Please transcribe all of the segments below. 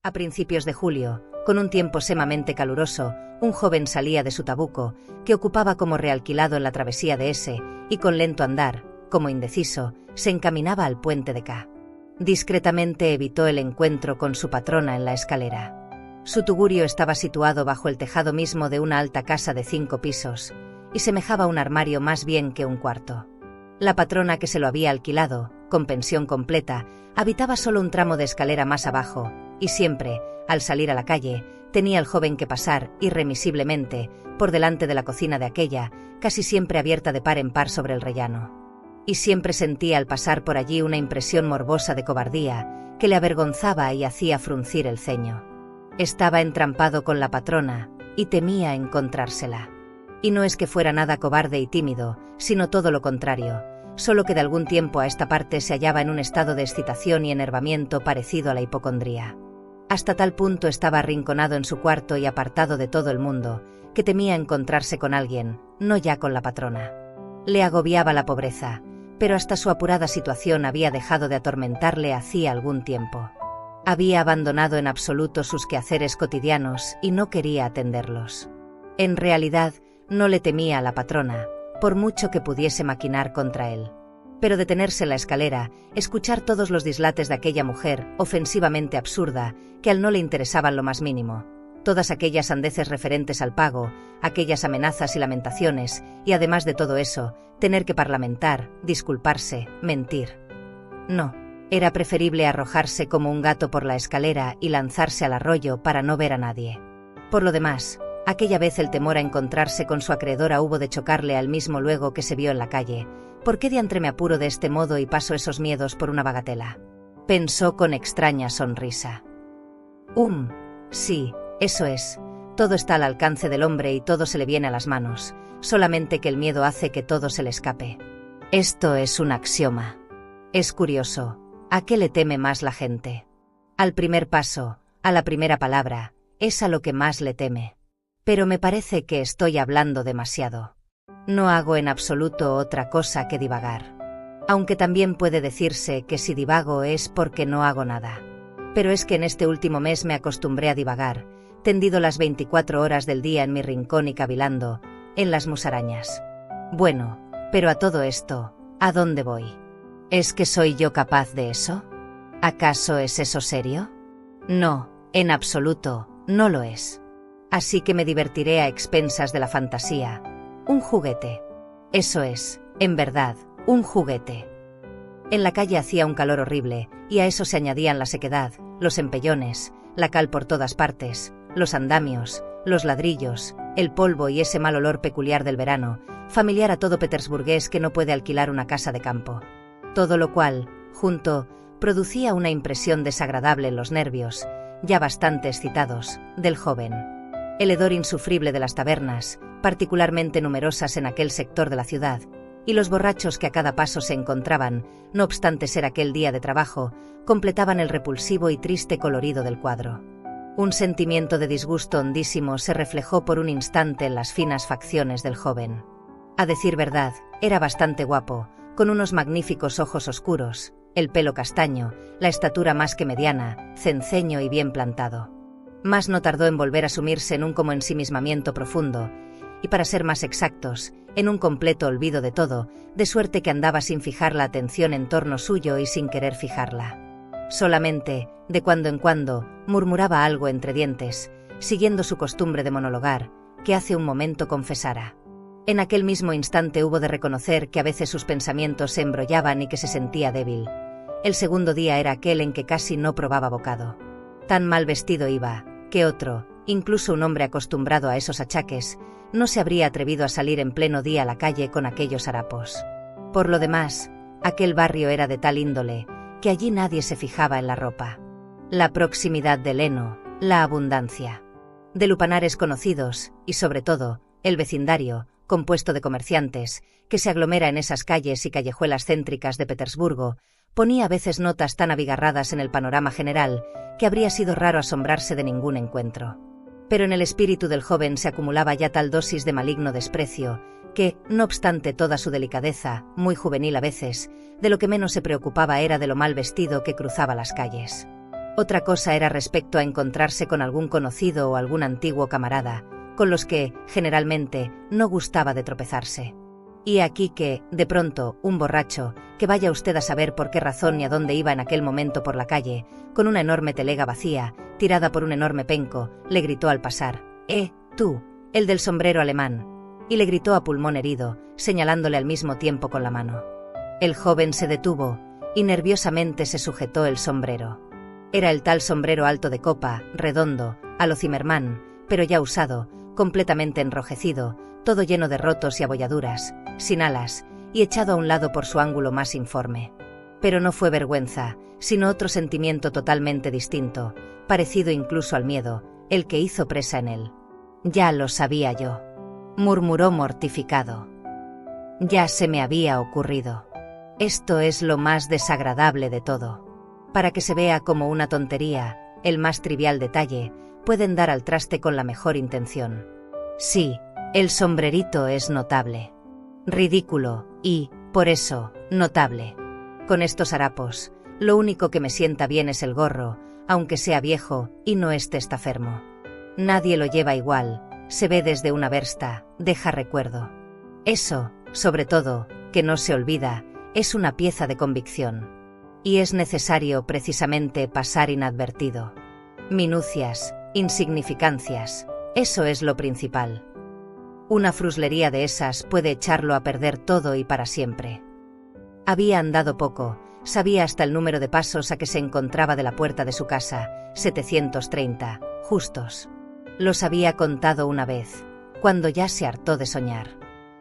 A principios de julio, con un tiempo semamente caluroso, un joven salía de su tabuco, que ocupaba como realquilado en la travesía de S, y con lento andar, como indeciso, se encaminaba al puente de K. Discretamente evitó el encuentro con su patrona en la escalera. Su tugurio estaba situado bajo el tejado mismo de una alta casa de 5 pisos, y semejaba un armario más bien que un cuarto. La patrona que se lo había alquilado, con pensión completa, habitaba solo un tramo de escalera más abajo, y siempre, al salir a la calle, tenía el joven que pasar, irremisiblemente, por delante de la cocina de aquella, casi siempre abierta de par en par sobre el rellano. Y siempre sentía al pasar por allí una impresión morbosa de cobardía, que le avergonzaba y hacía fruncir el ceño. Estaba entrampado con la patrona, y temía encontrársela. Y no es que fuera nada cobarde y tímido, sino todo lo contrario, solo que de algún tiempo a esta parte se hallaba en un estado de excitación y enervamiento parecido a la hipocondría. Hasta tal punto estaba arrinconado en su cuarto y apartado de todo el mundo, que temía encontrarse con alguien, no ya con la patrona. Le agobiaba la pobreza, pero hasta su apurada situación había dejado de atormentarle hacía algún tiempo. Había abandonado en absoluto sus quehaceres cotidianos y no quería atenderlos. En realidad, no le temía a la patrona, por mucho que pudiese maquinar contra él. Pero detenerse en la escalera, escuchar todos los dislates de aquella mujer, ofensivamente absurda, que a él no le interesaban lo más mínimo, todas aquellas sandeces referentes al pago, aquellas amenazas y lamentaciones, y además de todo eso, tener que parlamentar, disculparse, mentir. No, era preferible arrojarse como un gato por la escalera y lanzarse al arroyo para no ver a nadie. Por lo demás, aquella vez el temor a encontrarse con su acreedora hubo de chocarle al mismo luego que se vio en la calle. ¿Por qué diantre me apuro de este modo y paso esos miedos por una bagatela?, pensó con extraña sonrisa. Sí, eso es. Todo está al alcance del hombre y todo se le viene a las manos, solamente que el miedo hace que todo se le escape. Esto es un axioma. Es curioso, ¿a qué le teme más la gente? Al primer paso, a la primera palabra, es a lo que más le teme. Pero me parece que estoy hablando demasiado. No hago en absoluto otra cosa que divagar. Aunque también puede decirse que si divago es porque no hago nada. Pero es que en este último mes me acostumbré a divagar, tendido las 24 horas del día en mi rincón y cavilando, en las musarañas. Bueno, pero a todo esto, ¿a dónde voy? ¿Es que soy yo capaz de eso? ¿Acaso es eso serio? No, en absoluto, no lo es. Así que me divertiré a expensas de la fantasía. Un juguete. Eso es, en verdad, un juguete. En la calle hacía un calor horrible, y a eso se añadían la sequedad, los empellones, la cal por todas partes, los andamios, los ladrillos, el polvo y ese mal olor peculiar del verano, familiar a todo petersburgués que no puede alquilar una casa de campo. Todo lo cual, junto, producía una impresión desagradable en los nervios, ya bastante excitados, del joven. El hedor insufrible de las tabernas, particularmente numerosas en aquel sector de la ciudad, y los borrachos que a cada paso se encontraban, no obstante ser aquel día de trabajo, completaban el repulsivo y triste colorido del cuadro. Un sentimiento de disgusto hondísimo se reflejó por un instante en las finas facciones del joven. A decir verdad, era bastante guapo, con unos magníficos ojos oscuros, el pelo castaño, la estatura más que mediana, cenceño y bien plantado. Mas no tardó en volver a sumirse en un como ensimismamiento profundo, y para ser más exactos, en un completo olvido de todo, de suerte que andaba sin fijar la atención en torno suyo y sin querer fijarla. Solamente, de cuando en cuando, murmuraba algo entre dientes, siguiendo su costumbre de monologar, que hace un momento confesara. En aquel mismo instante hubo de reconocer que a veces sus pensamientos se embrollaban y que se sentía débil. El segundo día era aquel en que casi no probaba bocado. Tan mal vestido iba, que otro, incluso un hombre acostumbrado a esos achaques, no se habría atrevido a salir en pleno día a la calle con aquellos harapos. Por lo demás, aquel barrio era de tal índole, que allí nadie se fijaba en la ropa. La proximidad del heno, la abundancia de lupanares conocidos, y sobre todo, el vecindario, compuesto de comerciantes, que se aglomera en esas calles y callejuelas céntricas de Petersburgo, ponía a veces notas tan abigarradas en el panorama general, que habría sido raro asombrarse de ningún encuentro. Pero en el espíritu del joven se acumulaba ya tal dosis de maligno desprecio, que, no obstante toda su delicadeza, muy juvenil a veces, de lo que menos se preocupaba era de lo mal vestido que cruzaba las calles. Otra cosa era respecto a encontrarse con algún conocido o algún antiguo camarada, con los que, generalmente, no gustaba de tropezarse. Y aquí que, de pronto, un borracho, que vaya usted a saber por qué razón ni a dónde iba en aquel momento por la calle, con una enorme telega vacía, tirada por un enorme penco, le gritó al pasar: tú, el del sombrero alemán. Y le gritó a pulmón herido, señalándole al mismo tiempo con la mano. El joven se detuvo, y nerviosamente se sujetó el sombrero. Era el tal sombrero alto de copa, redondo, a lo Zimmermann, pero ya usado, completamente enrojecido, todo lleno de rotos y abolladuras, sin alas, y echado a un lado por su ángulo más informe. Pero no fue vergüenza, sino otro sentimiento totalmente distinto, parecido incluso al miedo, el que hizo presa en él. «Ya lo sabía yo», murmuró mortificado. «Ya se me había ocurrido. Esto es lo más desagradable de todo. Para que se vea como una tontería, el más trivial detalle, pueden dar al traste con la mejor intención. Sí, el sombrerito es notable. Ridículo, y, por eso, notable. Con estos harapos, lo único que me sienta bien es el gorro, aunque sea viejo y no esté estafermo. Nadie lo lleva igual, se ve desde una versta, deja recuerdo. Eso, sobre todo, que no se olvida, es una pieza de convicción. Y es necesario precisamente pasar inadvertido. Minucias, insignificancias, eso es lo principal. Una fruslería de esas puede echarlo a perder todo y para siempre». Había andado poco, sabía hasta el número de pasos a que se encontraba de la puerta de su casa, 730, justos. Los había contado una vez, cuando ya se hartó de soñar.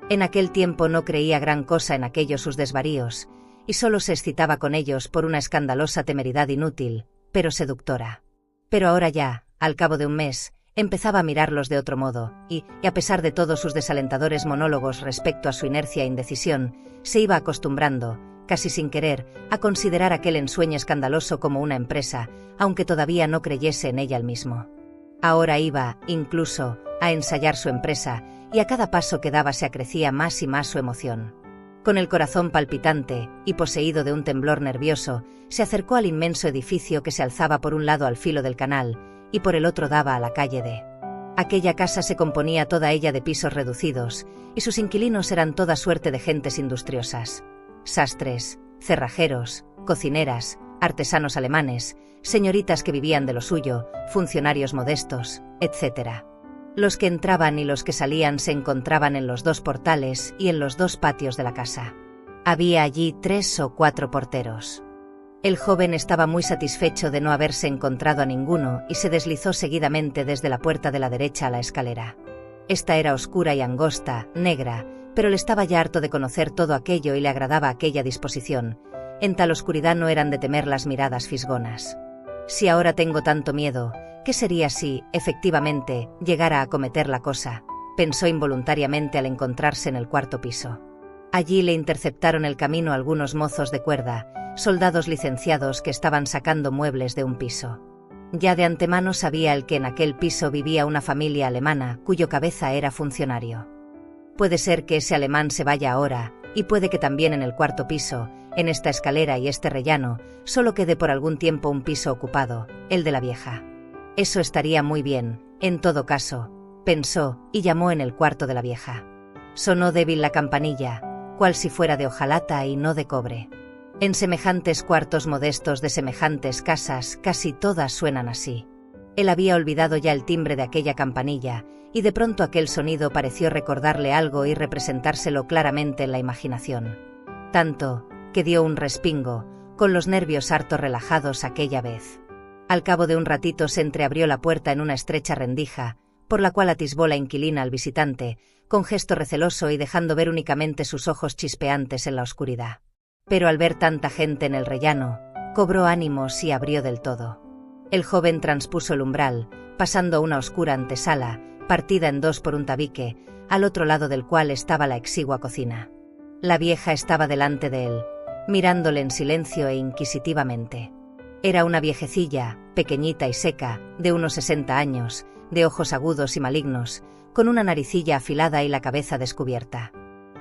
En aquel tiempo no creía gran cosa en aquellos sus desvaríos, y solo se excitaba con ellos por una escandalosa temeridad inútil, pero seductora. Pero ahora ya, al cabo de un mes, empezaba a mirarlos de otro modo, y a pesar de todos sus desalentadores monólogos respecto a su inercia e indecisión, se iba acostumbrando, casi sin querer, a considerar aquel ensueño escandaloso como una empresa, aunque todavía no creyese en ella él mismo. Ahora iba, incluso, a ensayar su empresa, y a cada paso que daba se acrecía más y más su emoción. Con el corazón palpitante, y poseído de un temblor nervioso, se acercó al inmenso edificio que se alzaba por un lado al filo del canal, y por el otro daba a la calle de. Aquella casa se componía toda ella de pisos reducidos, y sus inquilinos eran toda suerte de gentes industriosas. Sastres, cerrajeros, cocineras, artesanos alemanes, señoritas que vivían de lo suyo, funcionarios modestos, etc. Los que entraban y los que salían se encontraban en los dos portales y en los dos patios de la casa. Había allí 3 o 4 porteros. El joven estaba muy satisfecho de no haberse encontrado a ninguno y se deslizó seguidamente desde la puerta de la derecha a la escalera. Esta era oscura y angosta, negra, pero le estaba ya harto de conocer todo aquello y le agradaba aquella disposición. En tal oscuridad no eran de temer las miradas fisgonas. Si ahora tengo tanto miedo, ¿qué sería si, efectivamente, llegara a cometer la cosa?, pensó involuntariamente al encontrarse en el 4.º piso. Allí le interceptaron el camino algunos mozos de cuerda, soldados licenciados que estaban sacando muebles de un piso. Ya de antemano sabía él que en aquel piso vivía una familia alemana cuyo cabeza era funcionario. Puede ser que ese alemán se vaya ahora, y puede que también en el 4.º piso, en esta escalera y este rellano, solo quede por algún tiempo un piso ocupado, el de la vieja. Eso estaría muy bien, en todo caso, pensó, y llamó en el cuarto de la vieja. Sonó débil la campanilla, cual si fuera de hojalata y no de cobre. En semejantes cuartos modestos de semejantes casas casi todas suenan así. Él había olvidado ya el timbre de aquella campanilla, y de pronto aquel sonido pareció recordarle algo y representárselo claramente en la imaginación. Tanto, que dio un respingo, con los nervios harto relajados aquella vez. Al cabo de un ratito se entreabrió la puerta en una estrecha rendija, por la cual atisbó la inquilina al visitante, con gesto receloso y dejando ver únicamente sus ojos chispeantes en la oscuridad. Pero al ver tanta gente en el rellano, cobró ánimos y abrió del todo. El joven transpuso el umbral, pasando a una oscura antesala, partida en dos por un tabique, al otro lado del cual estaba la exigua cocina. La vieja estaba delante de él, mirándole en silencio e inquisitivamente. Era una viejecilla, pequeñita y seca, de unos 60 años, de ojos agudos y malignos, con una naricilla afilada y la cabeza descubierta.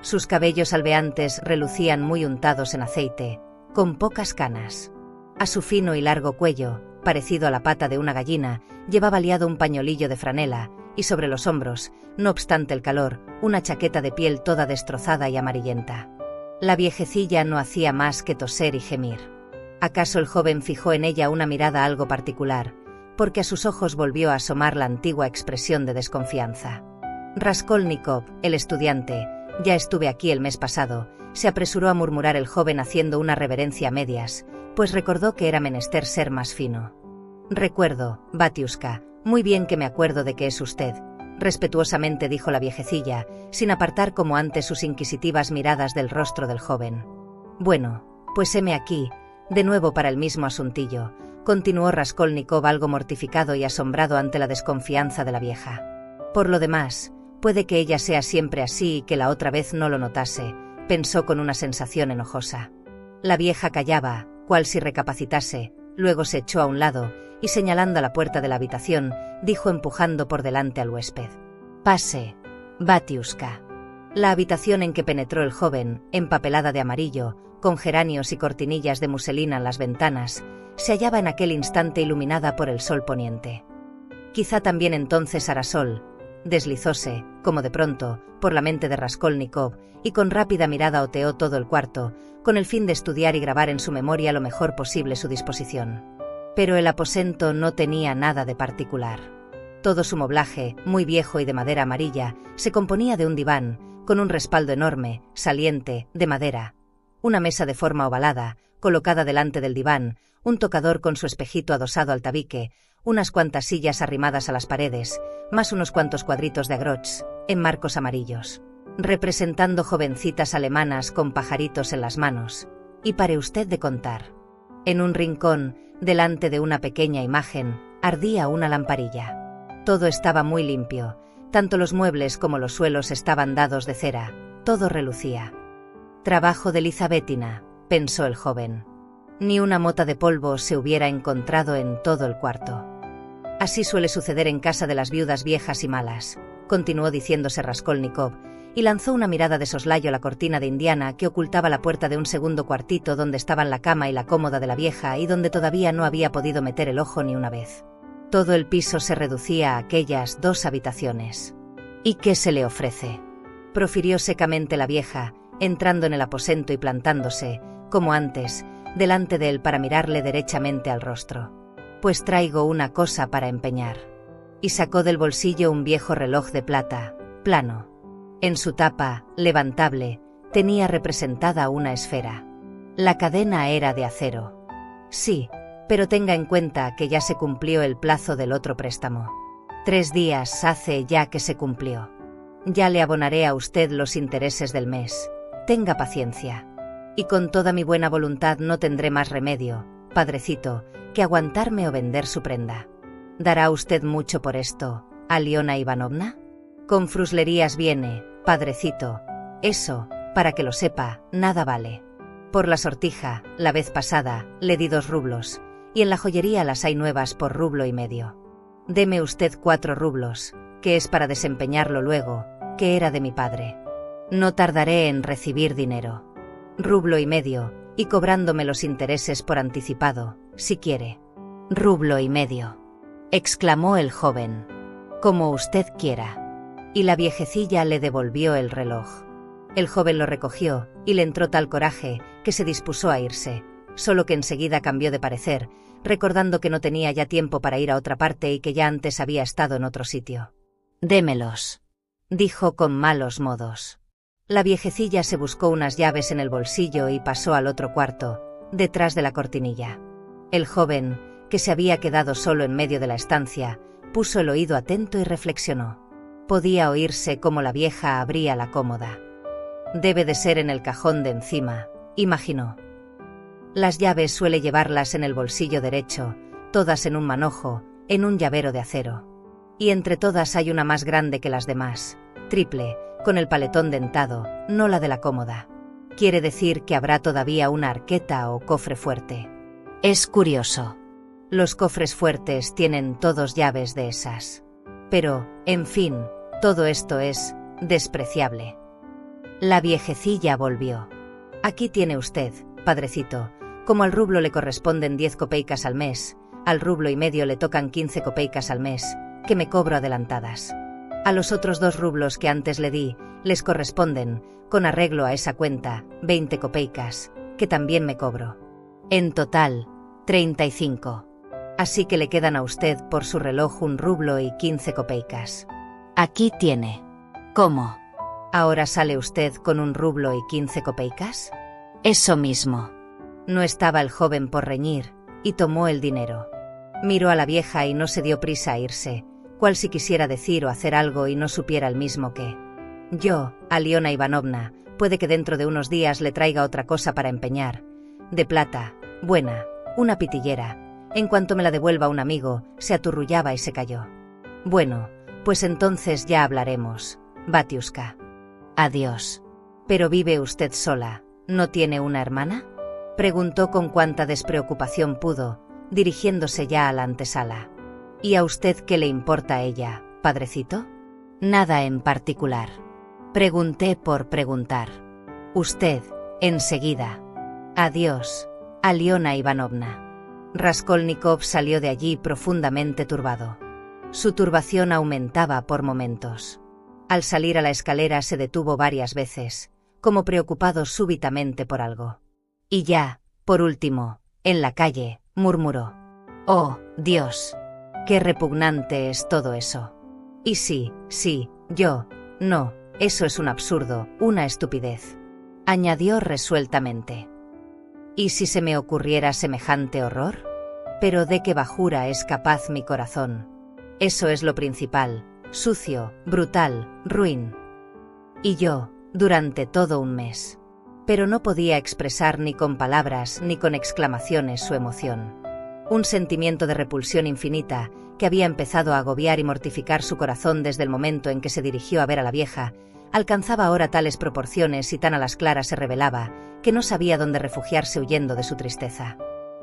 Sus cabellos albeantes relucían muy untados en aceite, con pocas canas. A su fino y largo cuello, parecido a la pata de una gallina, llevaba liado un pañolillo de franela, y sobre los hombros, no obstante el calor, una chaqueta de piel toda destrozada y amarillenta. La viejecilla no hacía más que toser y gemir. ¿Acaso el joven fijó en ella una mirada algo particular, porque a sus ojos volvió a asomar la antigua expresión de desconfianza? Raskolnikov, el estudiante, ya estuve aquí el mes pasado, se apresuró a murmurar el joven haciendo una reverencia a medias, pues recordó que era menester ser más fino. Recuerdo, Batiushka, muy bien que me acuerdo de que es usted, respetuosamente dijo la viejecilla, sin apartar como antes sus inquisitivas miradas del rostro del joven. Bueno, pues heme aquí, de nuevo para el mismo asuntillo, continuó Raskolnikov algo mortificado y asombrado ante la desconfianza de la vieja. Por lo demás, puede que ella sea siempre así y que la otra vez no lo notase, pensó con una sensación enojosa. La vieja callaba, cual si recapacitase, luego se echó a un lado, y señalando a la puerta de la habitación, dijo empujando por delante al huésped: «Pase, Batiushka». La habitación en que penetró el joven, empapelada de amarillo, con geranios y cortinillas de muselina en las ventanas, se hallaba en aquel instante iluminada por el sol poniente. Quizá también entonces Arasol deslizóse, como de pronto, por la mente de Raskolnikov, y con rápida mirada oteó todo el cuarto, con el fin de estudiar y grabar en su memoria lo mejor posible su disposición. Pero el aposento no tenía nada de particular. Todo su moblaje, muy viejo y de madera amarilla, se componía de un diván, con un respaldo enorme, saliente, de madera, una mesa de forma ovalada, colocada delante del diván, un tocador con su espejito adosado al tabique, unas cuantas sillas arrimadas a las paredes, más unos cuantos cuadritos de agrots, en marcos amarillos, representando jovencitas alemanas con pajaritos en las manos. Y pare usted de contar. En un rincón, delante de una pequeña imagen, ardía una lamparilla. Todo estaba muy limpio, tanto los muebles como los suelos estaban dados de cera, todo relucía. Trabajo de Lizabetina, pensó el joven. Ni una mota de polvo se hubiera encontrado en todo el cuarto. Así suele suceder en casa de las viudas viejas y malas, continuó diciéndose Raskolnikov, y lanzó una mirada de soslayo a la cortina de indiana que ocultaba la puerta de un segundo cuartito donde estaban la cama y la cómoda de la vieja y donde todavía no había podido meter el ojo ni una vez. Todo el piso se reducía a aquellas 2 habitaciones. ¿Y qué se le ofrece?, profirió secamente la vieja, entrando en el aposento y plantándose, como antes, delante de él para mirarle derechamente al rostro. Pues traigo una cosa para empeñar. Y sacó del bolsillo un viejo reloj de plata, plano. En su tapa, levantable, tenía representada una esfera. La cadena era de acero. Sí, pero tenga en cuenta que ya se cumplió el plazo del otro préstamo. 3 días hace ya que se cumplió. Ya le abonaré a usted los intereses del mes. Tenga paciencia. Y con toda mi buena voluntad no tendré más remedio, padrecito, que aguantarme o vender su prenda. ¿Dará usted mucho por esto, Aliona Ivanovna? Con fruslerías viene, padrecito. Eso, para que lo sepa, nada vale. Por la sortija, la vez pasada, le di 2 rublos, y en la joyería las hay nuevas por 1,5 rublos. Deme usted 4 rublos, que es para desempeñarlo luego, que era de mi padre. No tardaré en recibir dinero. 1,5 rublos, y cobrándome los intereses por anticipado, si quiere. 1,5 rublos, exclamó el joven. Como usted quiera. Y la viejecilla le devolvió el reloj. El joven lo recogió, y le entró tal coraje, que se dispuso a irse, solo que enseguida cambió de parecer, recordando que no tenía ya tiempo para ir a otra parte y que ya antes había estado en otro sitio. «Démelos», dijo con malos modos. La viejecilla se buscó unas llaves en el bolsillo y pasó al otro cuarto, detrás de la cortinilla. El joven, que se había quedado solo en medio de la estancia, puso el oído atento y reflexionó. Podía oírse cómo la vieja abría la cómoda. Debe de ser en el cajón de encima, imaginó. Las llaves suele llevarlas en el bolsillo derecho, todas en un manojo, en un llavero de acero. Y entre todas hay una más grande que las demás, triple, con el paletón dentado, no la de la cómoda. Quiere decir que habrá todavía una arqueta o cofre fuerte. Es curioso. Los cofres fuertes tienen todos llaves de esas. Pero, en fin, todo esto es despreciable. La viejecilla volvió. Aquí tiene usted, padrecito, como al rublo le corresponden 10 copeicas al mes, al rublo y medio le tocan 15 copeicas al mes, que me cobro adelantadas. A los otros 2 rublos que antes le di, les corresponden, con arreglo a esa cuenta, 20 copeicas, que también me cobro. En total, 35. Así que le quedan a usted por su reloj 1 rublo y 15 copeicas. Aquí tiene. ¿Cómo? ¿Ahora sale usted con 1 rublo y 15 copeicas? Eso mismo. No estaba el joven por reñir, y tomó el dinero. Miró a la vieja y no se dio prisa a irse, cual si quisiera decir o hacer algo y no supiera el mismo qué. Yo, Aliona Ivanovna, puede que dentro de unos días le traiga otra cosa para empeñar. De plata, buena, una pitillera. En cuanto me la devuelva un amigo, se aturrullaba y se cayó. Bueno, pues entonces ya hablaremos, Batiuska. Adiós. ¿Pero vive usted sola? ¿No tiene una hermana? Preguntó con cuanta despreocupación pudo, dirigiéndose ya a la antesala. ¿Y a usted qué le importa a ella, padrecito? Nada en particular. Pregunté por preguntar. Usted, enseguida. Adiós, Aliona Ivanovna. Raskolnikov salió de allí profundamente turbado. Su turbación aumentaba por momentos. Al salir a la escalera se detuvo varias veces, como preocupado súbitamente por algo. Y ya, por último, en la calle, murmuró: «Oh, Dios, qué repugnante es todo eso. Y sí, yo, no, eso es un absurdo, una estupidez», añadió resueltamente. ¿Y si se me ocurriera semejante horror? Pero ¿de qué bajura es capaz mi corazón? Eso es lo principal, sucio, brutal, ruin. Y yo, durante todo un mes. Pero no podía expresar ni con palabras ni con exclamaciones su emoción. Un sentimiento de repulsión infinita, que había empezado a agobiar y mortificar su corazón desde el momento en que se dirigió a ver a la vieja, alcanzaba ahora tales proporciones y tan a las claras se revelaba, que no sabía dónde refugiarse huyendo de su tristeza.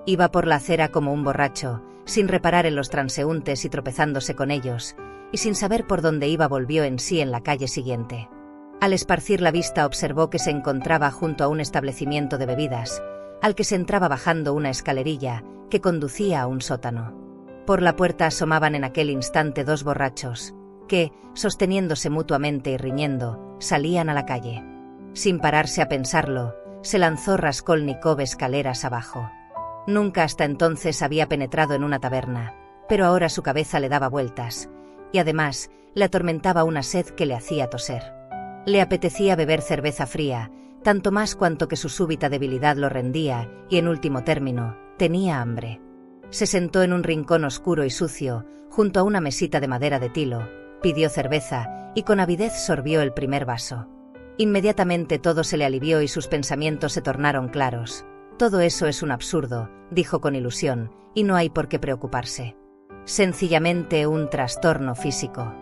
Iba por la acera como un borracho, sin reparar en los transeúntes y tropezándose con ellos, y sin saber por dónde iba volvió en sí en la calle siguiente. Al esparcir la vista observó que se encontraba junto a un establecimiento de bebidas, al que se entraba bajando una escalerilla que conducía a un sótano. Por la puerta asomaban en aquel instante 2 borrachos, que, sosteniéndose mutuamente y riñendo, salían a la calle. Sin pararse a pensarlo, se lanzó Raskolnikov escaleras abajo. Nunca hasta entonces había penetrado en una taberna, pero ahora su cabeza le daba vueltas, y además le atormentaba una sed que le hacía toser. Le apetecía beber cerveza fría, tanto más cuanto que su súbita debilidad lo rendía, y en último término, tenía hambre. Se sentó en un rincón oscuro y sucio, junto a una mesita de madera de tilo, pidió cerveza, y con avidez sorbió el primer vaso. Inmediatamente todo se le alivió y sus pensamientos se tornaron claros. Todo eso es un absurdo, dijo con ilusión, y no hay por qué preocuparse. Sencillamente un trastorno físico.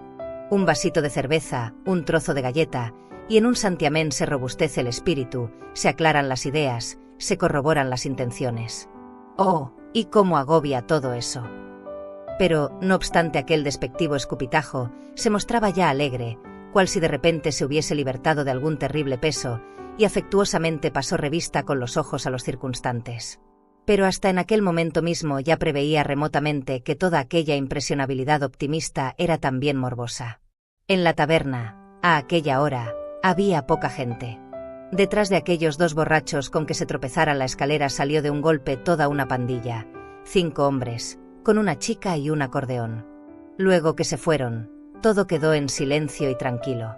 Un vasito de cerveza, un trozo de galleta, y en un santiamén se robustece el espíritu, se aclaran las ideas, se corroboran las intenciones. ¡Oh, y cómo agobia todo eso! Pero, no obstante aquel despectivo escupitajo, se mostraba ya alegre, cual si de repente se hubiese libertado de algún terrible peso, y afectuosamente pasó revista con los ojos a los circunstantes. Pero hasta en aquel momento mismo ya preveía remotamente que toda aquella impresionabilidad optimista era también morbosa. En la taberna, a aquella hora, había poca gente. Detrás de aquellos 2 borrachos con que se tropezaran la escalera salió de un golpe toda una pandilla, 5 hombres, con una chica y un acordeón. Luego que se fueron, todo quedó en silencio y tranquilo.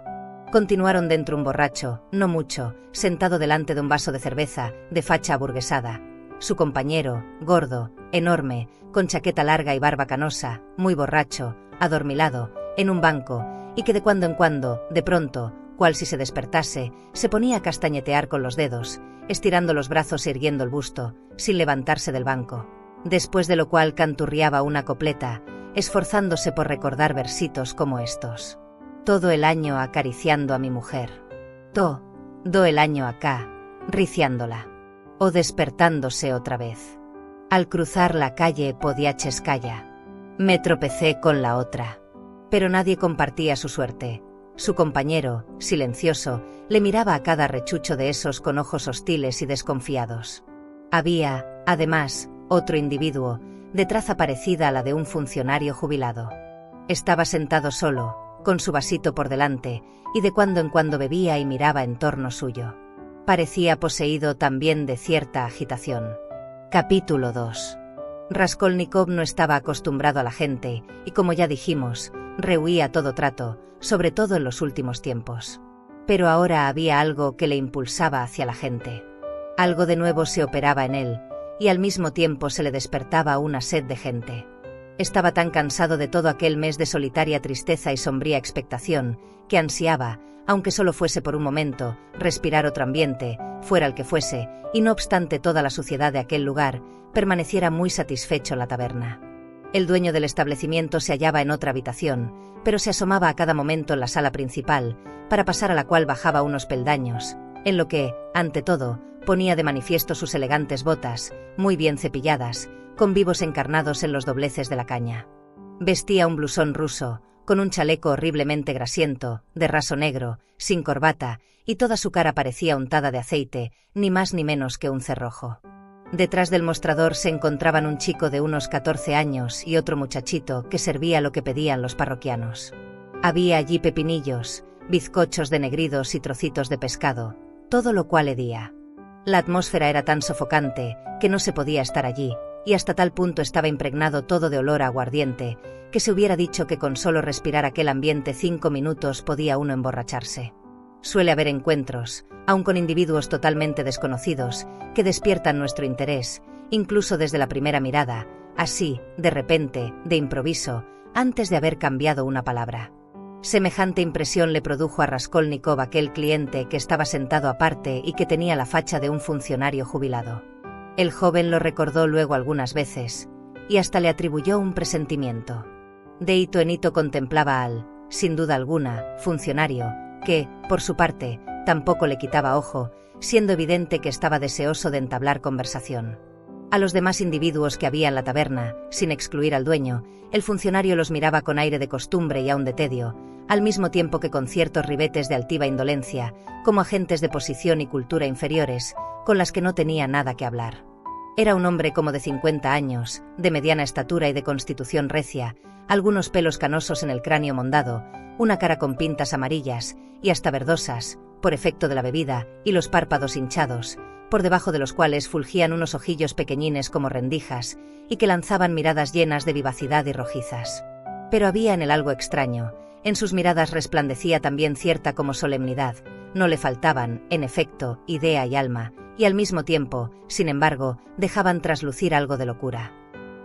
Continuaron dentro un borracho, no mucho, sentado delante de un vaso de cerveza, de facha aburguesada. Su compañero, gordo, enorme, con chaqueta larga y barba canosa, muy borracho, adormilado, en un banco, y que de cuando en cuando, de pronto, cual si se despertase, se ponía a castañetear con los dedos, estirando los brazos e irguiendo el busto, sin levantarse del banco. Después de lo cual canturriaba una copleta, esforzándose por recordar versitos como estos. Todo el año acariciando a mi mujer. Do el año acá, riciándola. O despertándose otra vez. Al cruzar la calle Podiacheskaya, me tropecé con la otra. Pero nadie compartía su suerte. Su compañero, silencioso, le miraba a cada rechucho de esos con ojos hostiles y desconfiados. Había, además, otro individuo, de traza parecida a la de un funcionario jubilado. Estaba sentado solo, con su vasito por delante, y de cuando en cuando bebía y miraba en torno suyo. Parecía poseído también de cierta agitación. Capítulo 2. Raskolnikov no estaba acostumbrado a la gente, y como ya dijimos, rehuía todo trato, sobre todo en los últimos tiempos. Pero ahora había algo que le impulsaba hacia la gente. Algo de nuevo se operaba en él, y al mismo tiempo se le despertaba una sed de gente. Estaba tan cansado de todo aquel mes de solitaria tristeza y sombría expectación, que ansiaba, aunque solo fuese por un momento, respirar otro ambiente, fuera el que fuese, y no obstante toda la suciedad de aquel lugar, permaneciera muy satisfecho en la taberna. El dueño del establecimiento se hallaba en otra habitación, pero se asomaba a cada momento en la sala principal, para pasar a la cual bajaba unos peldaños, en lo que, ante todo, ponía de manifiesto sus elegantes botas, muy bien cepilladas, con vivos encarnados en los dobleces de la caña. Vestía un blusón ruso, con un chaleco horriblemente grasiento, de raso negro, sin corbata, y toda su cara parecía untada de aceite, ni más ni menos que un cerrojo. Detrás del mostrador se encontraban un chico de unos 14 años y otro muchachito que servía lo que pedían los parroquianos. Había allí pepinillos, bizcochos denegridos y trocitos de pescado, todo lo cual hedía. La atmósfera era tan sofocante que no se podía estar allí, y hasta tal punto estaba impregnado todo de olor a aguardiente, que se hubiera dicho que con solo respirar aquel ambiente 5 minutos podía uno emborracharse. Suele haber encuentros, aun con individuos totalmente desconocidos, que despiertan nuestro interés, incluso desde la primera mirada, así, de repente, de improviso, antes de haber cambiado una palabra. Semejante impresión le produjo a Raskolnikov aquel cliente que estaba sentado aparte y que tenía la facha de un funcionario jubilado. El joven lo recordó luego algunas veces, y hasta le atribuyó un presentimiento. De hito en hito contemplaba al, sin duda alguna, funcionario, que, por su parte, tampoco le quitaba ojo, siendo evidente que estaba deseoso de entablar conversación. A los demás individuos que había en la taberna, sin excluir al dueño, el funcionario los miraba con aire de costumbre y aun de tedio, al mismo tiempo que con ciertos ribetes de altiva indolencia, como agentes de posición y cultura inferiores, con las que no tenía nada que hablar. Era un hombre como de 50 años, de mediana estatura y de constitución recia, algunos pelos canosos en el cráneo mondado, una cara con pintas amarillas, y hasta verdosas, por efecto de la bebida, y los párpados hinchados, por debajo de los cuales fulgían unos ojillos pequeñines como rendijas, y que lanzaban miradas llenas de vivacidad y rojizas. Pero había en él algo extraño, en sus miradas resplandecía también cierta como solemnidad, no le faltaban, en efecto, idea y alma, y al mismo tiempo, sin embargo, dejaban traslucir algo de locura.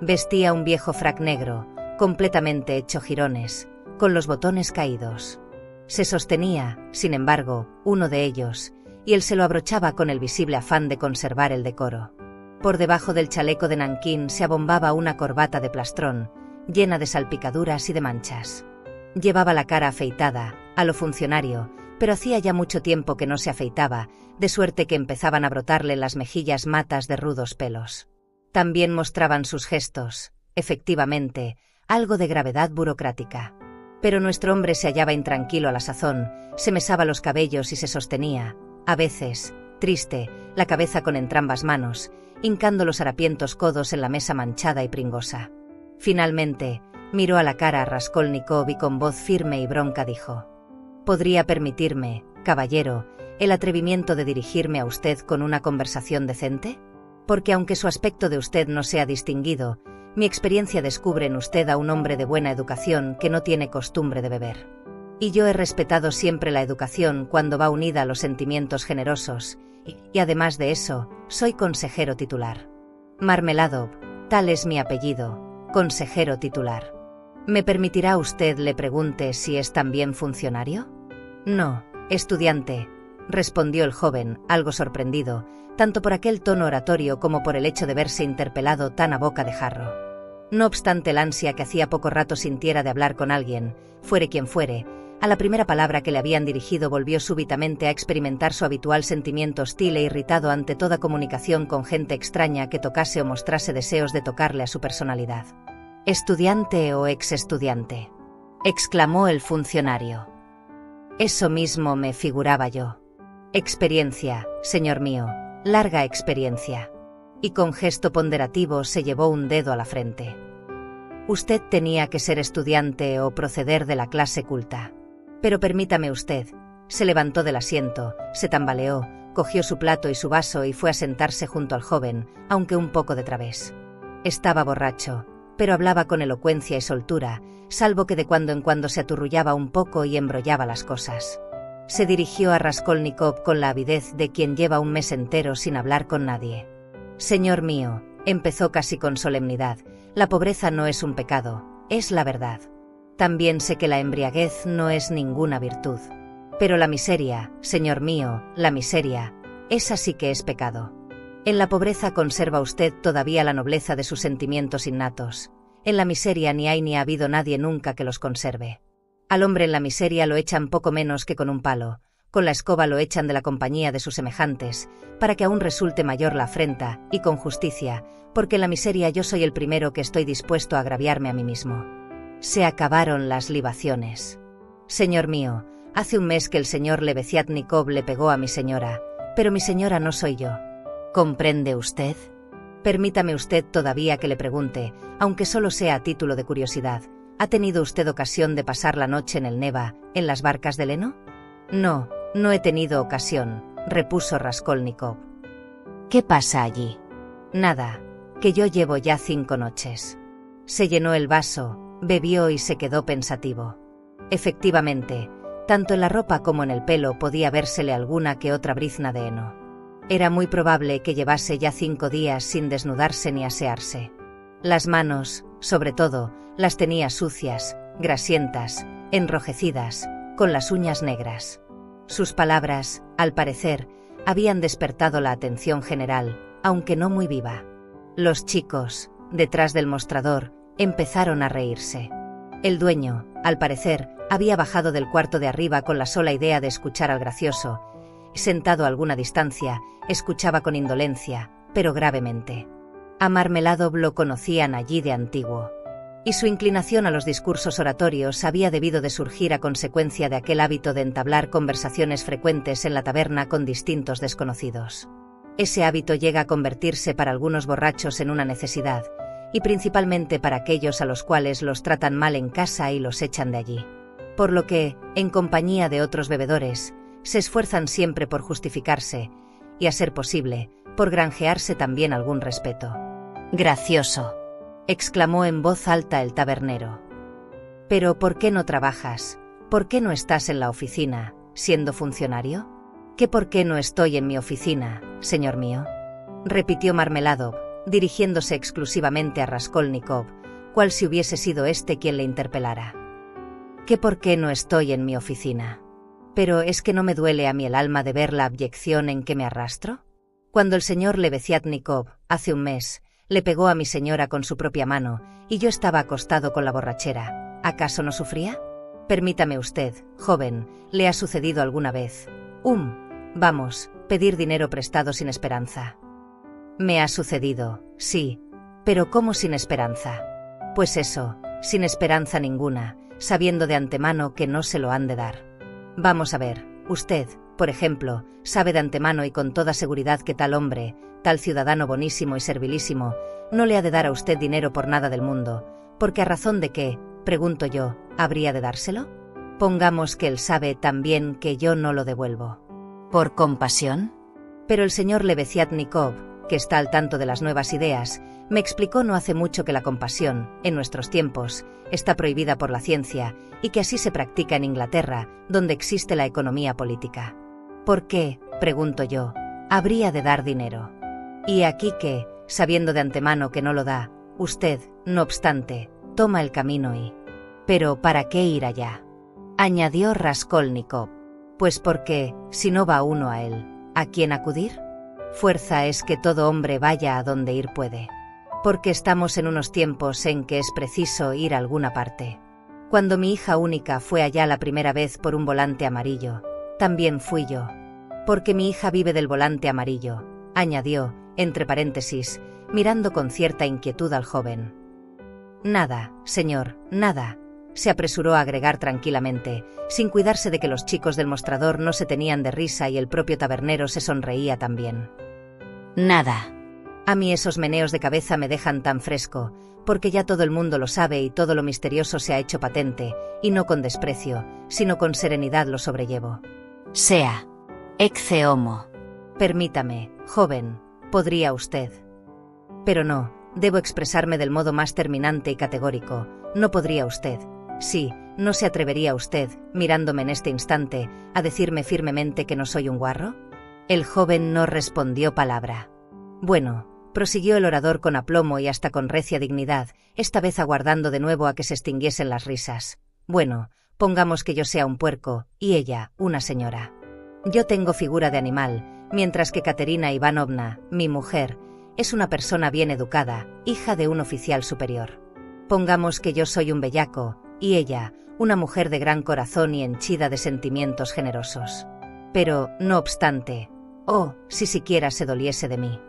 Vestía un viejo frac negro, completamente hecho jirones, con los botones caídos. Se sostenía, sin embargo, uno de ellos, y él se lo abrochaba con el visible afán de conservar el decoro. Por debajo del chaleco de nankín se abombaba una corbata de plastrón, llena de salpicaduras y de manchas. Llevaba la cara afeitada, a lo funcionario, pero hacía ya mucho tiempo que no se afeitaba, de suerte que empezaban a brotarle en las mejillas matas de rudos pelos. También mostraban sus gestos, efectivamente, algo de gravedad burocrática. Pero nuestro hombre se hallaba intranquilo a la sazón, se mesaba los cabellos y se sostenía, a veces, triste, la cabeza con entrambas manos, hincando los harapientos codos en la mesa manchada y pringosa. Finalmente, miró a la cara a Raskolnikov y con voz firme y bronca dijo: «¿Podría permitirme, caballero, el atrevimiento de dirigirme a usted con una conversación decente? Porque aunque su aspecto de usted no sea distinguido, mi experiencia descubre en usted a un hombre de buena educación que no tiene costumbre de beber. Y yo he respetado siempre la educación cuando va unida a los sentimientos generosos, y además de eso, soy consejero titular. Marmeladov, tal es mi apellido, consejero titular. ¿Me permitirá usted le pregunte si es también funcionario?» «No, estudiante», respondió el joven, algo sorprendido, tanto por aquel tono oratorio como por el hecho de verse interpelado tan a boca de jarro. No obstante el ansia que hacía poco rato sintiera de hablar con alguien, fuere quien fuere, a la primera palabra que le habían dirigido volvió súbitamente a experimentar su habitual sentimiento hostil e irritado ante toda comunicación con gente extraña que tocase o mostrase deseos de tocarle a su personalidad. «¿Estudiante o ex-estudiante?», exclamó el funcionario. «Eso mismo me figuraba yo. Experiencia, señor mío, larga experiencia. y con gesto ponderativo se llevó un dedo a la frente. Usted tenía que ser estudiante o proceder de la clase culta. Pero permítame usted. Se levantó del asiento, se tambaleó, cogió su plato y su vaso y fue a sentarse junto al joven, aunque un poco de través. Estaba borracho, pero hablaba con elocuencia y soltura, salvo que de cuando en cuando se aturrullaba un poco y embrollaba las cosas. Se dirigió a Raskolnikov con la avidez de quien lleva un mes entero sin hablar con nadie. «Señor mío», empezó casi con solemnidad, «la pobreza no es un pecado, es la verdad. También sé que la embriaguez no es ninguna virtud. Pero la miseria, señor mío, la miseria, esa sí que es pecado. En la pobreza conserva usted todavía la nobleza de sus sentimientos innatos. En la miseria ni hay ni ha habido nadie nunca que los conserve. Al hombre en la miseria lo echan poco menos que con un palo, con la escoba lo echan de la compañía de sus semejantes, para que aún resulte mayor la afrenta, y con justicia, porque en la miseria yo soy el primero que estoy dispuesto a agraviarme a mí mismo. Se acabaron las libaciones. Señor mío, hace un mes que el señor Lebeziatnikov le pegó a mi señora, pero mi señora no soy yo. ¿Comprende usted? Permítame usted todavía que le pregunte, aunque solo sea a título de curiosidad, ¿ha tenido usted ocasión de pasar la noche en el Neva, en las barcas de heno? No, no he tenido ocasión, repuso Raskolnikov. ¿Qué pasa allí? Nada, que yo llevo ya 5 noches. Se llenó el vaso, bebió y se quedó pensativo. Efectivamente, tanto en la ropa como en el pelo podía vérsele alguna que otra brizna de heno. Era muy probable que llevase ya 5 días sin desnudarse ni asearse. Las manos, sobre todo, las tenía sucias, grasientas, enrojecidas, con las uñas negras. Sus palabras, al parecer, habían despertado la atención general, aunque no muy viva. Los chicos, detrás del mostrador, empezaron a reírse. El dueño, al parecer, había bajado del cuarto de arriba con la sola idea de escuchar al gracioso. Sentado a alguna distancia, escuchaba con indolencia, pero gravemente. A Marmeladov lo conocían allí de antiguo. Y su inclinación a los discursos oratorios había debido de surgir a consecuencia de aquel hábito de entablar conversaciones frecuentes en la taberna con distintos desconocidos. Ese hábito llega a convertirse para algunos borrachos en una necesidad, y principalmente para aquellos a los cuales los tratan mal en casa y los echan de allí. Por lo que, en compañía de otros bebedores, se esfuerzan siempre por justificarse, y a ser posible, por granjearse también algún respeto. «Gracioso», exclamó en voz alta el tabernero. «Pero ¿por qué no trabajas? ¿Por qué no estás en la oficina, siendo funcionario?» «¿Qué por qué no estoy en mi oficina, señor mío?», repitió Marmeladov, dirigiéndose exclusivamente a Raskolnikov, cual si hubiese sido éste quien le interpelara. «¿Qué por qué no estoy en mi oficina? Pero ¿es que no me duele a mí el alma de ver la abyección en que me arrastro? Cuando el señor Lebeziatnikov, hace un mes, le pegó a mi señora con su propia mano, y yo estaba acostado con la borrachera, ¿acaso no sufría? Permítame usted, joven, ¿le ha sucedido alguna vez? Vamos, pedir dinero prestado sin esperanza». «Me ha sucedido, sí, pero ¿cómo sin esperanza?» «Pues eso, sin esperanza ninguna, sabiendo de antemano que no se lo han de dar. Vamos a ver, usted, por ejemplo, sabe de antemano y con toda seguridad que tal hombre, tal ciudadano bonísimo y servilísimo, no le ha de dar a usted dinero por nada del mundo, porque a razón de qué, pregunto yo, ¿habría de dárselo? Pongamos que él sabe también que yo no lo devuelvo. ¿Por compasión? Pero el señor Lebeziatnikov, que está al tanto de las nuevas ideas, me explicó no hace mucho que la compasión, en nuestros tiempos, está prohibida por la ciencia, y que así se practica en Inglaterra, donde existe la economía política. ¿Por qué, pregunto yo, habría de dar dinero? Y aquí que, sabiendo de antemano que no lo da, usted, no obstante, toma el camino y... ¿Pero para qué ir allá?, añadió Raskolnikov. Pues porque, si no va uno a él, ¿a quién acudir? Fuerza es que todo hombre vaya a donde ir puede. Porque estamos en unos tiempos en que es preciso ir a alguna parte. Cuando mi hija única fue allá la primera vez por un volante amarillo, también fui yo. Porque mi hija vive del volante amarillo, añadió, entre paréntesis, mirando con cierta inquietud al joven. Nada, señor, nada, se apresuró a agregar tranquilamente, sin cuidarse de que los chicos del mostrador no se tenían de risa y el propio tabernero se sonreía también. Nada. A mí esos meneos de cabeza me dejan tan fresco, porque ya todo el mundo lo sabe y todo lo misterioso se ha hecho patente, y no con desprecio, sino con serenidad lo sobrellevo. Sea. Ecce homo. Permítame, joven, ¿podría usted? Pero no, debo expresarme del modo más terminante y categórico, no podría usted. Sí, ¿no se atrevería usted, mirándome en este instante, a decirme firmemente que no soy un guarro? El joven no respondió palabra. Bueno, prosiguió el orador con aplomo y hasta con recia dignidad, esta vez aguardando de nuevo a que se extinguiesen las risas. Bueno, pongamos que yo sea un puerco, y ella, una señora. Yo tengo figura de animal, mientras que Katerina Ivanovna, mi mujer, es una persona bien educada, hija de un oficial superior. Pongamos que yo soy un bellaco, y ella, una mujer de gran corazón y henchida de sentimientos generosos. Pero, no obstante, oh, si siquiera se doliese de mí.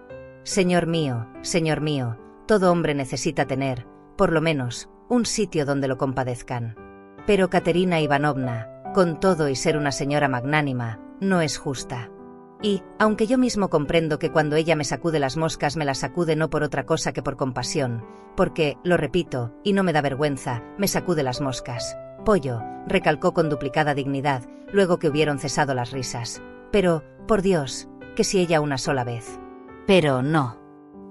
Señor mío, todo hombre necesita tener, por lo menos, un sitio donde lo compadezcan. Pero Katerina Ivanovna, con todo y ser una señora magnánima, no es justa. Y, aunque yo mismo comprendo que cuando ella me sacude las moscas me las sacude no por otra cosa que por compasión, porque, lo repito, y no me da vergüenza, me sacude las moscas. Pollo, recalcó con duplicada dignidad, luego que hubieron cesado las risas. Pero, por Dios, que si ella una sola vez. Pero no.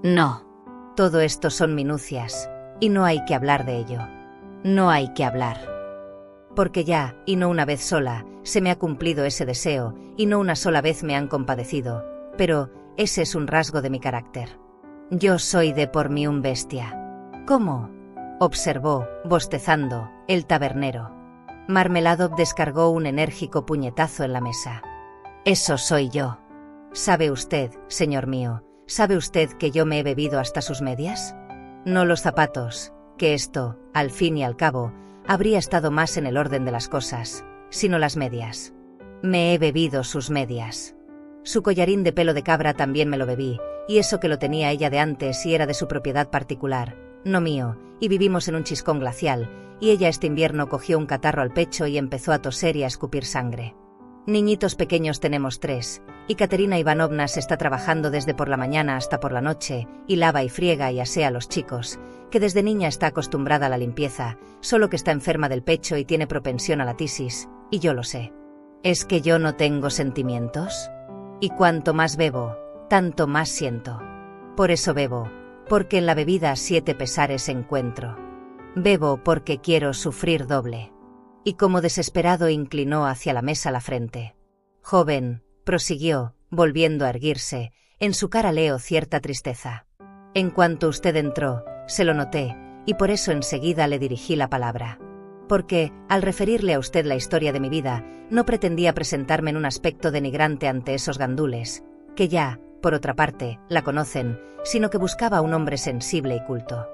No. Todo esto son minucias, y no hay que hablar de ello. No hay que hablar. Porque ya, y no una vez sola, se me ha cumplido ese deseo, y no una sola vez me han compadecido, pero ese es un rasgo de mi carácter. Yo soy de por mí un bestia. ¿Cómo? Observó, bostezando, el tabernero. Marmeladov descargó un enérgico puñetazo en la mesa. Eso soy yo. ¿Sabe usted, señor mío, sabe usted que yo me he bebido hasta sus medias? No los zapatos, que esto, al fin y al cabo, habría estado más en el orden de las cosas, sino las medias. Me he bebido sus medias. Su collarín de pelo de cabra también me lo bebí, y eso que lo tenía ella de antes y era de su propiedad particular, no mío, y vivimos en un chiscón glacial, y ella este invierno cogió un catarro al pecho y empezó a toser y a escupir sangre. Niñitos pequeños tenemos 3, y Katerina Ivanovna se está trabajando desde por la mañana hasta por la noche, y lava y friega y asea a los chicos, que desde niña está acostumbrada a la limpieza, solo que está enferma del pecho y tiene propensión a la tisis, y yo lo sé. ¿Es que yo no tengo sentimientos? Y cuanto más bebo, tanto más siento. Por eso bebo, porque en la bebida 7 pesares encuentro. Bebo porque quiero sufrir doble. Y como desesperado inclinó hacia la mesa la frente. Joven, prosiguió, volviendo a erguirse, en su cara leo cierta tristeza. En cuanto usted entró, se lo noté, y por eso enseguida le dirigí la palabra. Porque, al referirle a usted la historia de mi vida, no pretendía presentarme en un aspecto denigrante ante esos gandules, que ya, por otra parte, la conocen, sino que buscaba a un hombre sensible y culto.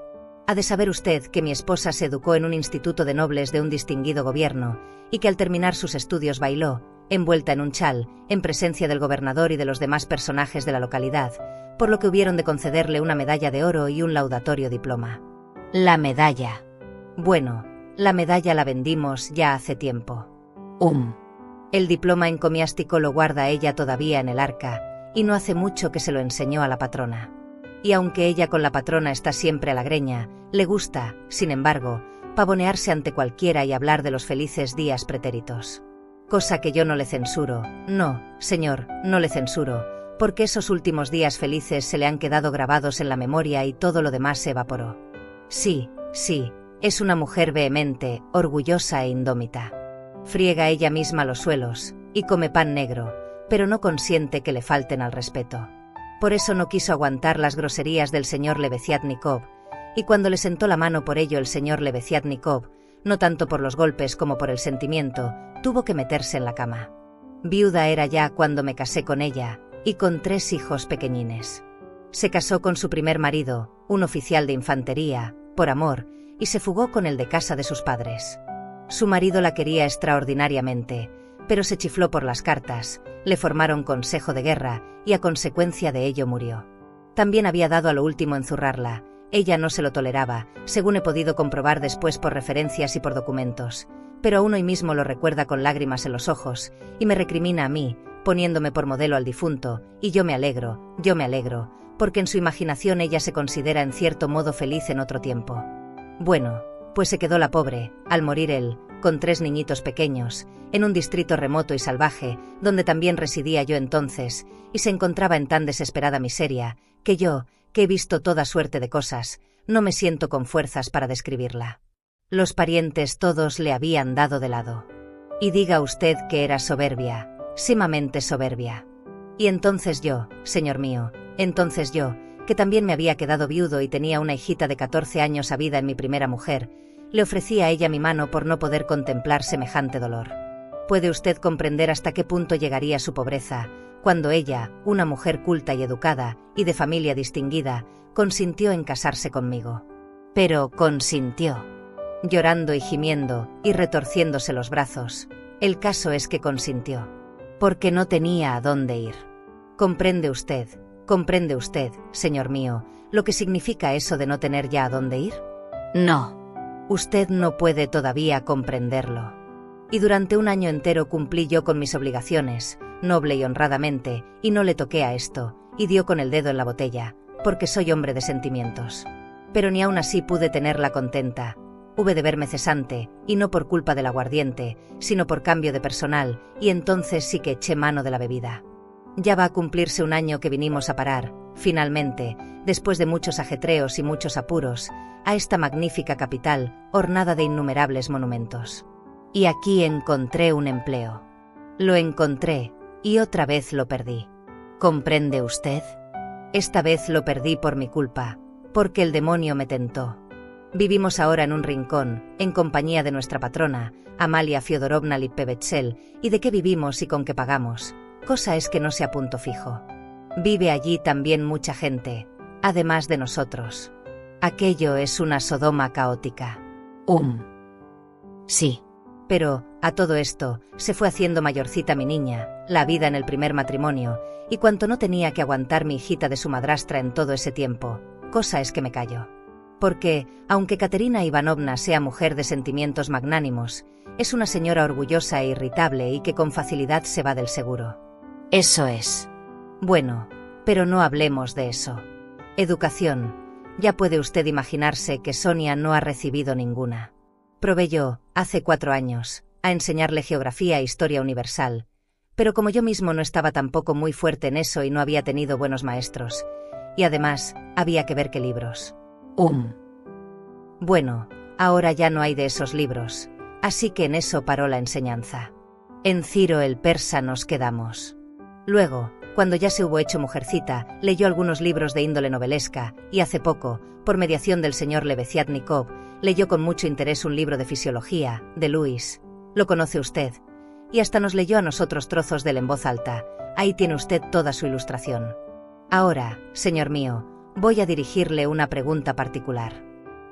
Ha de saber usted que mi esposa se educó en un instituto de nobles de un distinguido gobierno, y que al terminar sus estudios bailó, envuelta en un chal, en presencia del gobernador y de los demás personajes de la localidad, por lo que hubieron de concederle una medalla de oro y un laudatorio diploma. La medalla. Bueno, la medalla la vendimos ya hace tiempo. El diploma encomiástico lo guarda ella todavía en el arca, y no hace mucho que se lo enseñó a la patrona. Y aunque ella con la patrona está siempre a la greña, le gusta, sin embargo, pavonearse ante cualquiera y hablar de los felices días pretéritos. Cosa que yo no le censuro, no, señor, no le censuro, porque esos últimos días felices se le han quedado grabados en la memoria y todo lo demás se evaporó. Sí, es una mujer vehemente, orgullosa e indómita. Friega ella misma los suelos, y come pan negro, pero no consiente que le falten al respeto. Por eso no quiso aguantar las groserías del señor Lebeziatnikov, y cuando le sentó la mano por ello el señor Lebeziatnikov, no tanto por los golpes como por el sentimiento, tuvo que meterse en la cama. Viuda era ya cuando me casé con ella, y con 3 hijos pequeñines. Se casó con su primer marido, un oficial de infantería, por amor, y se fugó con el de casa de sus padres. Su marido la quería extraordinariamente, pero se chifló por las cartas, le formaron consejo de guerra, y a consecuencia de ello murió. También había dado a lo último en zurrarla, ella no se lo toleraba, según he podido comprobar después por referencias y por documentos, pero aún hoy mismo lo recuerda con lágrimas en los ojos, y me recrimina a mí, poniéndome por modelo al difunto, y yo me alegro, porque en su imaginación ella se considera en cierto modo feliz en otro tiempo. Bueno, pues se quedó la pobre, al morir él, con 3 niñitos pequeños, en un distrito remoto y salvaje, donde también residía yo entonces, y se encontraba en tan desesperada miseria, que yo, que he visto toda suerte de cosas, no me siento con fuerzas para describirla. Los parientes todos le habían dado de lado. Y diga usted que era soberbia, sumamente soberbia. Y entonces yo, señor mío, entonces yo, que también me había quedado viudo y tenía una hijita de 14 años habida en mi primera mujer, le ofrecí a ella mi mano por no poder contemplar semejante dolor. ¿Puede usted comprender hasta qué punto llegaría su pobreza, cuando ella, una mujer culta y educada, y de familia distinguida, consintió en casarse conmigo? Pero consintió. Llorando y gimiendo, y retorciéndose los brazos. El caso es que consintió. Porque no tenía a dónde ir. Comprende usted, señor mío, lo que significa eso de no tener ya a dónde ir? No. Usted no puede todavía comprenderlo. Y durante un año entero cumplí yo con mis obligaciones, noble y honradamente, y no le toqué a esto, y dio con el dedo en la botella, porque soy hombre de sentimientos. Pero ni aun así pude tenerla contenta. Hube de verme cesante, y no por culpa del aguardiente, sino por cambio de personal, y entonces sí que eché mano de la bebida. Ya va a cumplirse un año que vinimos a parar, finalmente, después de muchos ajetreos y muchos apuros, a esta magnífica capital, ornada de innumerables monumentos. Y aquí encontré un empleo. Lo encontré, y otra vez lo perdí. ¿Comprende usted? Esta vez lo perdí por mi culpa, porque el demonio me tentó. Vivimos ahora en un rincón, en compañía de nuestra patrona, Amalia Fiodorovna Lippevetsel, y de qué vivimos y con qué pagamos, cosa es que no sea punto fijo. Vive allí también mucha gente, además de nosotros. Aquello es una Sodoma caótica. Sí. Pero, a todo esto, se fue haciendo mayorcita mi niña, la vida en el primer matrimonio, y cuanto no tenía que aguantar mi hijita de su madrastra en todo ese tiempo, cosa es que me callo. Porque, aunque Katerina Ivanovna sea mujer de sentimientos magnánimos, es una señora orgullosa e irritable y que con facilidad se va del seguro. Eso es. Bueno, pero no hablemos de eso. Educación. Ya puede usted imaginarse que Sonia no ha recibido ninguna. Probé yo, hace 4 años, a enseñarle geografía e historia universal, pero como yo mismo no estaba tampoco muy fuerte en eso y no había tenido buenos maestros, y además, había que ver qué libros. Bueno, ahora ya no hay de esos libros, así que en eso paró la enseñanza. En Ciro el persa nos quedamos. Luego, cuando ya se hubo hecho mujercita, leyó algunos libros de índole novelesca, y hace poco, por mediación del señor Lebeziatnikov, leyó con mucho interés un libro de fisiología, de Luis. Lo conoce usted. Y hasta nos leyó a nosotros trozos de él en voz alta. Ahí tiene usted toda su ilustración. Ahora, señor mío, voy a dirigirle una pregunta particular.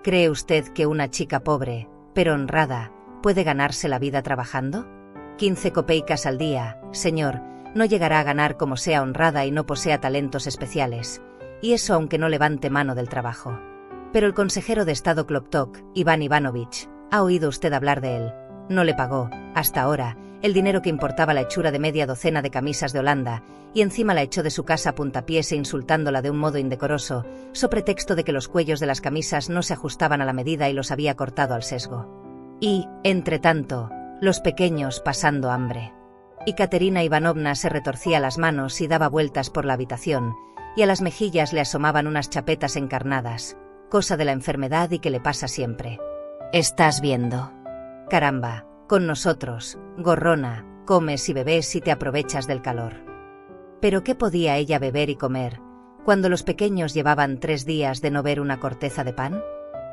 ¿Cree usted que una chica pobre, pero honrada, puede ganarse la vida trabajando? 15 copeicas al día, señor, no llegará a ganar como sea honrada y no posea talentos especiales, y eso aunque no levante mano del trabajo. Pero el consejero de Estado Kloptok, Iván Ivanovich, ¿ha oído usted hablar de él? No le pagó, hasta ahora, el dinero que importaba la hechura de media docena de camisas de Holanda, y encima la echó de su casa a puntapiés e insultándola de un modo indecoroso, so pretexto de que los cuellos de las camisas no se ajustaban a la medida y los había cortado al sesgo. Y, entre tanto, los pequeños pasando hambre. Y Katerina Ivanovna se retorcía las manos y daba vueltas por la habitación, y a las mejillas le asomaban unas chapetas encarnadas, cosa de la enfermedad y que le pasa siempre. ¿Estás viendo? Caramba, con nosotros, gorrona, comes y bebes y te aprovechas del calor. ¿Pero qué podía ella beber y comer, cuando los pequeños llevaban 3 días de no ver una corteza de pan?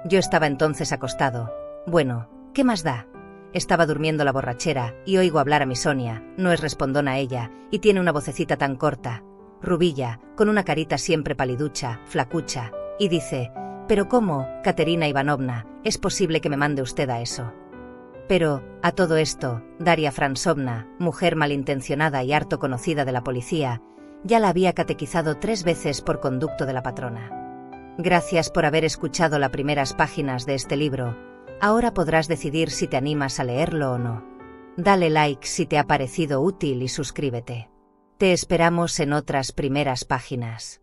Yo estaba entonces acostado. Bueno, ¿qué más da? Estaba durmiendo la borrachera, y oigo hablar a mi Sonia, no es respondona ella, y tiene una vocecita tan corta, rubilla, con una carita siempre paliducha, flacucha, y dice: «¿Pero cómo, Katerina Ivanovna, es posible que me mande usted a eso?» Pero, a todo esto, Daria Fransovna, mujer malintencionada y harto conocida de la policía, ya la había catequizado 3 veces por conducto de la patrona. Gracias por haber escuchado las primeras páginas de este libro. Ahora podrás decidir si te animas a leerlo o no. Dale like si te ha parecido útil y suscríbete. Te esperamos en otras primeras páginas.